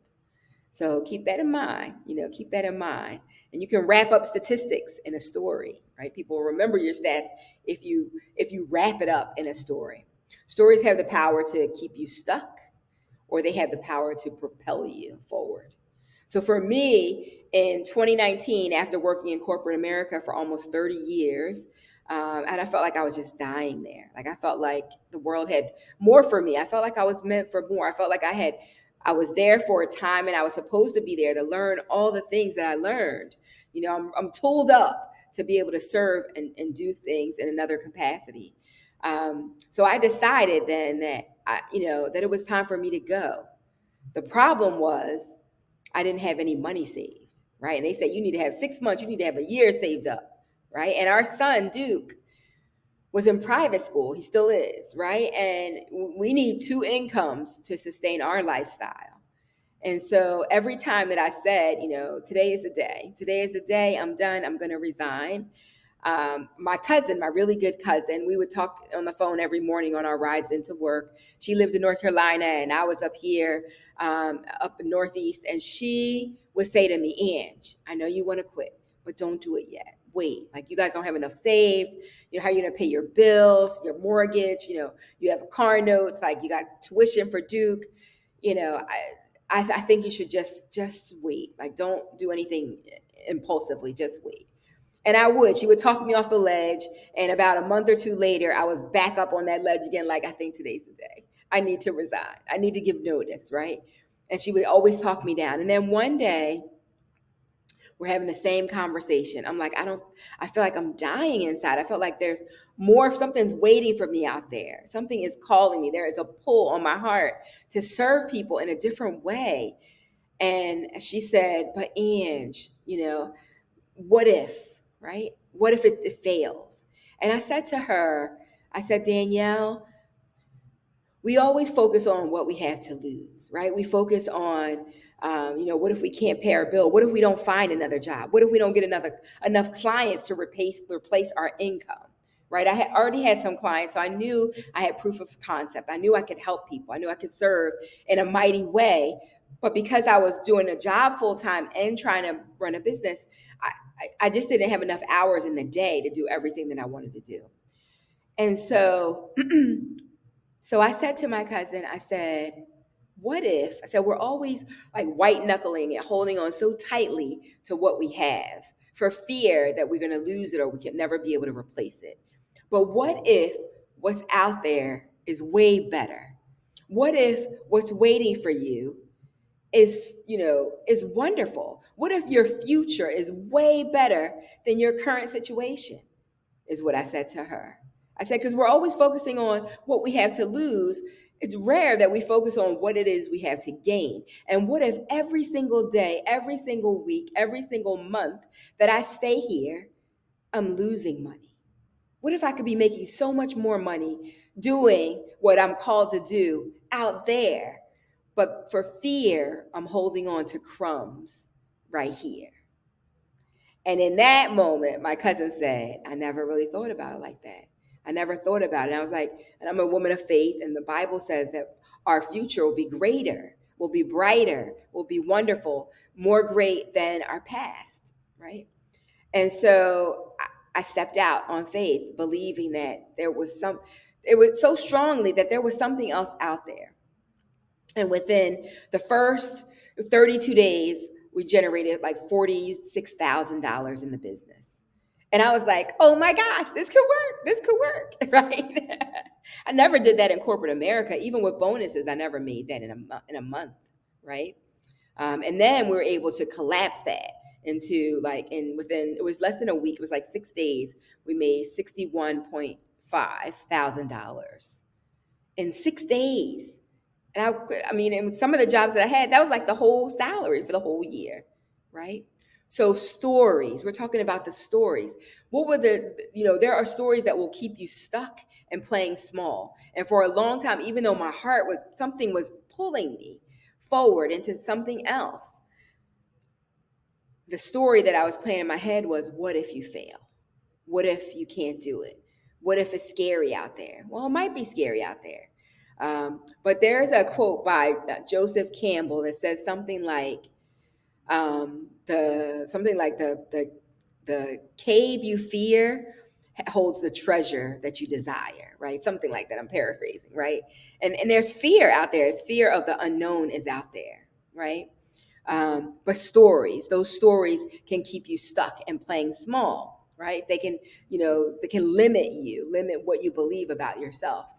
So keep that in mind, keep that in mind. And you can wrap up statistics in a story, right? People will remember your stats if you wrap it up in a story. Stories have the power to keep you stuck, or they have the power to propel you forward. So for me, in 2019, after working in corporate America for almost 30 years, and I felt like I was just dying there. Like, I felt like the world had more for me. I felt like I was meant for more. I felt like I was there for a time, and I was supposed to be there to learn all the things that I learned. I'm tooled up to be able to serve and do things in another capacity. So I decided then that that it was time for me to go. The problem was I didn't have any money saved, right? And they said you need to have 6 months, you need to have a year saved up, right? And our son Duke was in private school. He still is, right? And we need 2 incomes to sustain our lifestyle. And so every time that I said, today is the day, I'm done, I'm going to resign. My cousin, my really good cousin, we would talk on the phone every morning on our rides into work. She lived in North Carolina, and I was up here, up in Northeast. And she would say to me, Ange, I know you want to quit, but don't do it yet. Wait, like, you guys don't have enough saved. How are you going to pay your bills, your mortgage? You have car notes, like, you got tuition for Duke. I think you should just wait. Like, don't do anything impulsively, just wait. And she would talk me off the ledge. And about a month or 2 later, I was back up on that ledge again. Like, I think today's the day. I need to resign. I need to give notice, right? And she would always talk me down. And then one day, we're having the same conversation. I'm like, I feel like I'm dying inside. I felt like there's more, something's waiting for me out there. Something is calling me. There is a pull on my heart to serve people in a different way. And she said, but Ange, what if, right? What if it fails? And I said to her, Danielle, we always focus on what we have to lose, right? We focus on, what if we can't pay our bill? What if we don't find another job? What if we don't get enough clients to replace our income, right? I had already had some clients, so I knew I had proof of concept. I knew I could help people. I knew I could serve in a mighty way. But because I was doing a job full time and trying to run a business, I just didn't have enough hours in the day to do everything that I wanted to do. And so, so I said to my cousin, I said, what if, I said, we're always like white knuckling and holding on so tightly to what we have for fear that we're going to lose it or we can never be able to replace it. But what if what's out there is way better? What if what's waiting for you is wonderful? What if your future is way better than your current situation? Is what I said to her. I said, because we're always focusing on what we have to lose. It's rare that we focus on what it is we have to gain. And what if every single day, every single week, every single month that I stay here, I'm losing money? What if I could be making so much more money doing what I'm called to do out there? But for fear, I'm holding on to crumbs right here. And in that moment, my cousin said, I never really thought about it like that. I never thought about it. And I was like, and I'm a woman of faith, and the Bible says that our future will be greater, will be brighter, will be wonderful, more great than our past, right? And so I stepped out on faith, believing that it was so strongly that there was something else out there. And within the first 32 days, we generated like $46,000 in the business. And I was like, oh my gosh, this could work. This could work, right? I never did that in corporate America. Even with bonuses, I never made that in a month, right? And then we were able to collapse that into within, it was less than a week, it was like 6 days, we made $61.5 thousand in 6 days. And I mean, and some of the jobs that I had, that was like the whole salary for the whole year, right? So stories, we're talking about the stories. What were there are stories that will keep you stuck and playing small. And for a long time, even though my heart something was pulling me forward into something else, the story that I was playing in my head was, what if you fail? What if you can't do it? What if it's scary out there? Well, it might be scary out there. But there's a quote by Joseph Campbell that says something like, the cave you fear holds the treasure that you desire, right? Something like that. I'm paraphrasing, right? And there's fear out there. It's fear of the unknown is out there, right? But those stories can keep you stuck and playing small, right? They can limit what you believe about yourself.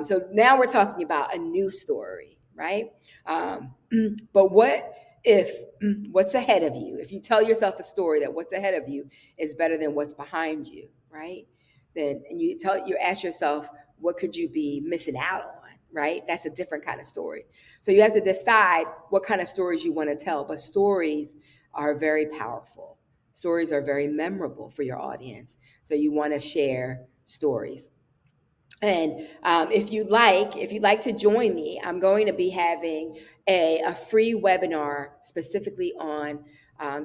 So now we're talking about a new story, right? But what's ahead of you? If you tell yourself a story that what's ahead of you is better than what's behind you, right? And you ask yourself, what could you be missing out on? Right? That's a different kind of story. So you have to decide what kind of stories you want to tell. But stories are very powerful. Stories are very memorable for your audience. So you want to share stories. And if you'd like to join me, I'm going to be having a free webinar specifically on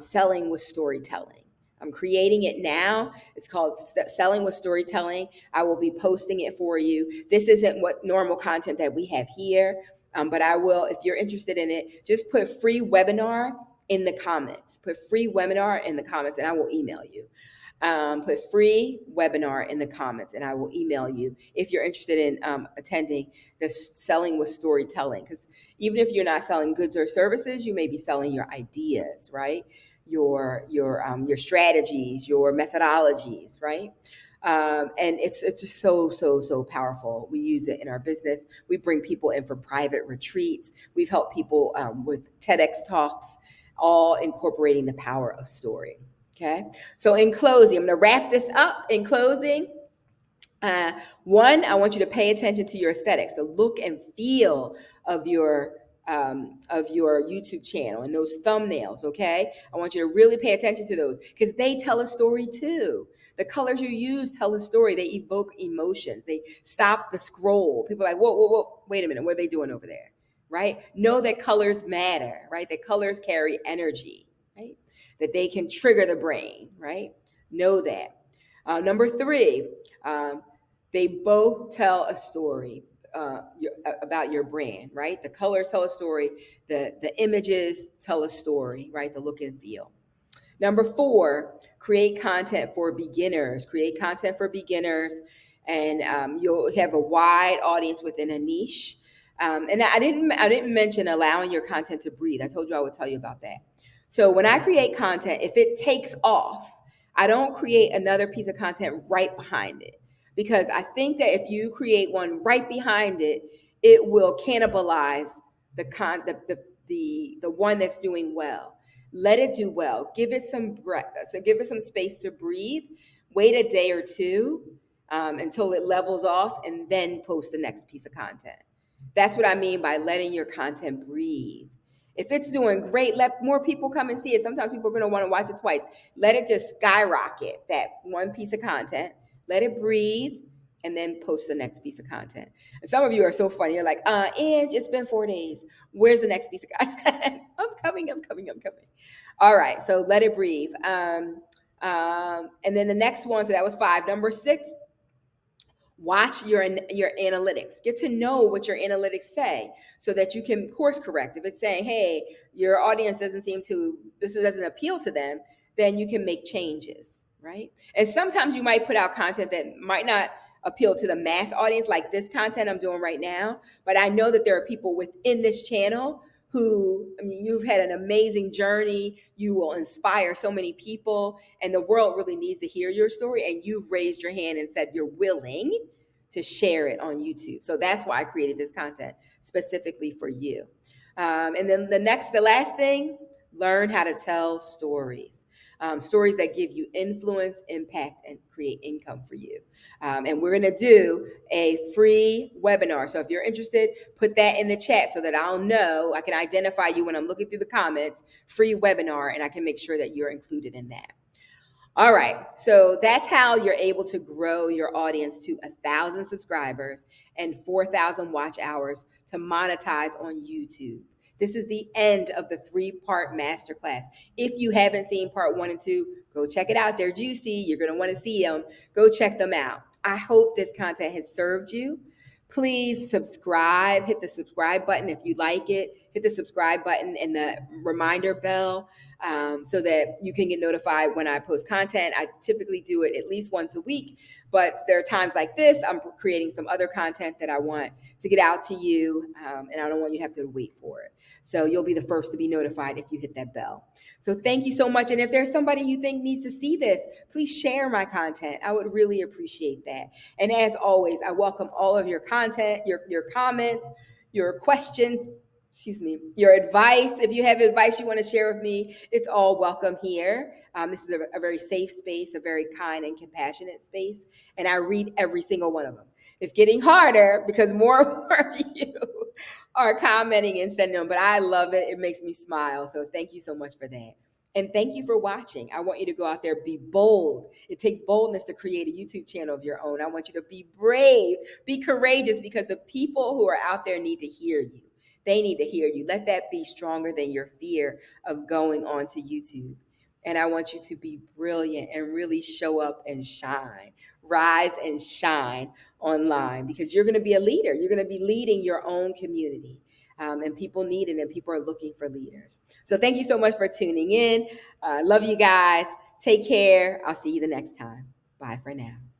selling with storytelling. I'm creating it now. It's called Selling with Storytelling. I will be posting it for you. This isn't what normal content that we have here, but I will, if you're interested in it, just put free webinar in the comments. Put free webinar in the comments and I will email you. Put free webinar in the comments and I will email you if you're interested in attending the Selling with Storytelling. Because even if you're not selling goods or services, you may be selling your ideas, right? Your strategies, your methodologies, right? And it's just so powerful. We use it in our business. We bring people in for private retreats. We've helped people with TEDx talks, all incorporating the power of story. Okay. So in closing, I'm going to wrap this up. In closing, one, I want you to pay attention to your aesthetics, the look and feel of your YouTube channel and those thumbnails. Okay. I want you to really pay attention to those because they tell a story too. The colors you use tell a story. They evoke emotions. They stop the scroll. People are like, whoa, wait a minute. What are they doing over there? Right. Know that colors matter, right? That colors carry energy, right? That they can trigger the brain, right? Know that. Number three, they both tell a story about your brand, right? The colors tell a story. The images tell a story, right? The look and feel. Number four, create content for beginners. Create content for beginners, and you'll have a wide audience within a niche. And I didn't mention allowing your content to breathe. I told you I would tell you about that. So when I create content, if it takes off, I don't create another piece of content right behind it because I think that if you create one right behind it, it will cannibalize the one that's doing well. Let it do well. Give it some breath. So give it some space to breathe. Wait a day or two until it levels off, and then post the next piece of content. That's what I mean by letting your content breathe. If it's doing great, let more people come and see it. Sometimes people are going to want to watch it twice. Let it just skyrocket, that one piece of content. Let it breathe, and then post the next piece of content. And some of you are so funny. You're like, and it's been 4 days. Where's the next piece of content? I'm coming. All right, so let it breathe. And then the next one, so that was 5. Number 6, watch your analytics. Get to know what your analytics say so that you can course correct. If it's saying, hey, your audience this doesn't appeal to them, then you can make changes, right? And sometimes you might put out content that might not appeal to the mass audience, like this content I'm doing right now. But I know that there are people within this channel you've had an amazing journey. You will inspire so many people, and the world really needs to hear your story. And you've raised your hand and said you're willing to share it on YouTube. So that's why I created this content specifically for you. And then the last thing, learn how to tell stories. Stories that give you influence, impact, and create income for you. And we're going to do a free webinar. So if you're interested, put that in the chat so that I'll know, I can identify you when I'm looking through the comments, free webinar, and I can make sure that you're included in that. All right, so that's how you're able to grow your audience to 1,000 subscribers and 4,000 watch hours to monetize on YouTube. This is the end of the 3-part masterclass. If you haven't seen part 1 and 2, go check it out. They're juicy. You're going to want to see them. Go check them out. I hope this content has served you. Please subscribe. Hit the subscribe button if you like it. Hit the subscribe button and the reminder bell so that you can get notified when I post content. I typically do it at least once a week, but there are times like this, I'm creating some other content that I want to get out to you, and I don't want you to have to wait for it. So you'll be the first to be notified if you hit that bell. So thank you so much. And if there's somebody you think needs to see this, please share my content. I would really appreciate that. And as always, I welcome all of your content, your comments, your questions, your advice. If you have advice you want to share with me, it's all welcome here. This is a very safe space, a very kind and compassionate space. And I read every single one of them. It's getting harder because more and more of you are commenting and sending them, but I love it. It makes me smile. So thank you so much for that. And thank you for watching. I want you to go out there, be bold. It takes boldness to create a YouTube channel of your own. I want you to be brave, be courageous, because the people who are out there need to hear you. They need to hear you. Let that be stronger than your fear of going onto YouTube. And I want you to be brilliant and really show up and shine. Rise and shine online, because you're going to be a leader. You're going to be leading your own community. And people need it, and people are looking for leaders. So thank you so much for tuning in. Love you guys. Take care. I'll see you the next time. Bye for now.